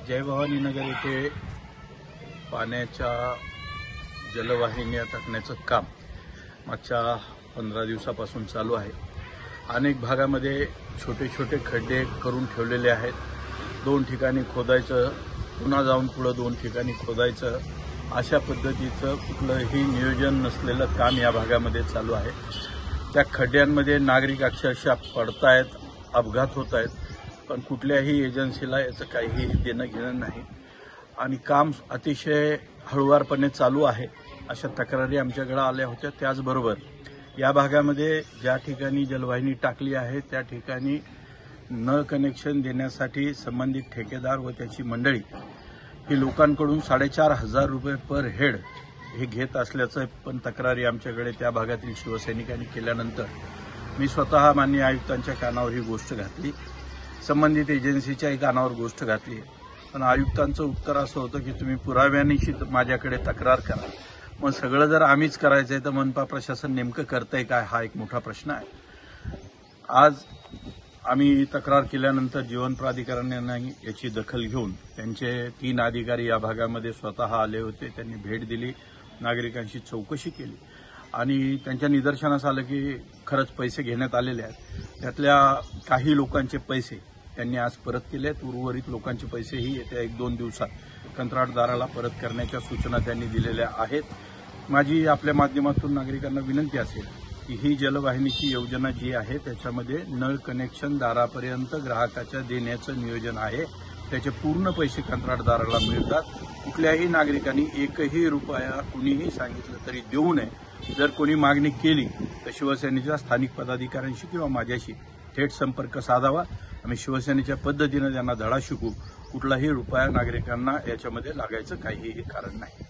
जय भवानी नगर येथे पाण्याच्या जलवाहिन्या टाकण्याचं काम मागच्या 15 दिवसापासून चालू आहे। अनेक भागामध्ये छोटे छोटे खड्डे करून ठेवलेले आहेत। 2 ठिकाणी खोदायचं, पुन्हा जाऊन पुढे 2 ठिकाणी खोदायचं, अशा पद्धतीचं कुठलंही नियोजन नसलेलं काम या भागामध्ये चालू आहे। त्या खड्ड्यांमध्ये नागरिक अक्षरशः पडतायत, अपघात होत आहेत, पण कुठल्याही एजन्सीला याचं काहीही देणं घेणं नाही आणि काम अतिशय हळुवारपणे चालू आहे, अशा तक्रारी आमच्याकडे आल्या होत्या। त्याचबरोबर या भागामध्ये ज्या ठिकाणी जलवाहिनी टाकली आहे त्या ठिकाणी नळ कनेक्शन देण्यासाठी संबंधित ठेकेदार व त्याची मंडळी ही लोकांकडून 4,500 रुपये पर हेड हे घेत असल्याचं पण तक्रारी आमच्याकडे त्या भागातील शिवसैनिकांनी केल्यानंतर मी स्वतः माननीय आयुक्तांच्या कानावर ही गोष्ट घातली, संबंधित एजन्सीच्याही कानावर गोष्ट घातली। पण आयुक्तांचं उत्तर असं होतं की तुम्ही पुराव्यानिशी माझ्याकडे तक्रार करा। मग सगळं जर आम्हीच करायचं आहे तर मनपा प्रशासन नेमकं करतंय काय, हा एक मोठा प्रश्न आहे। आज आम्ही तक्रार केल्यानंतर जीवन प्राधिकरणाने याची दखल घेऊन त्यांचे 3 अधिकारी या भागामध्ये स्वतः आले होते। त्यांनी भेट दिली, नागरिकांशी चौकशी केली आणि त्यांच्या निदर्शनास आलं की खरंच पैसे घेण्यात आलेले आहेत। त्यातल्या काही लोकांचे पैसे त्यांनी आज परत केलेत, उर्वरित लोकांचे पैसेही येत्या 1-2 दिवसात कंत्राटदाराला परत करण्याच्या सूचना त्यांनी दिलेल्या आहेत। माझी आपल्या माध्यमातून नागरिकांना विनंती असेल की ही जलवाहिनीची योजना जी आहे त्याच्यामध्ये नळ कनेक्शन दारापर्यंत ग्राहकाच्या देण्याचं नियोजन आहे। त्याचे पूर्ण पैसे कंत्राटदाराला मिळतात। कुठल्याही नागरिकांनी 1ही रुपया कुणीही सांगितलं तरी देऊ नये। जर कोणी मागणी केली तर शिवसेनेच्या स्थानिक पदाधिकाऱ्यांशी किंवा माझ्याशी थेट संपर्क साधावा। आम्ही शिवसेनेच्या पद्धतीने त्यांना धडा शिकवू। कुठलाही रुपया नागरिकांना याच्यामध्ये लागायचं काहीही कारण नाही।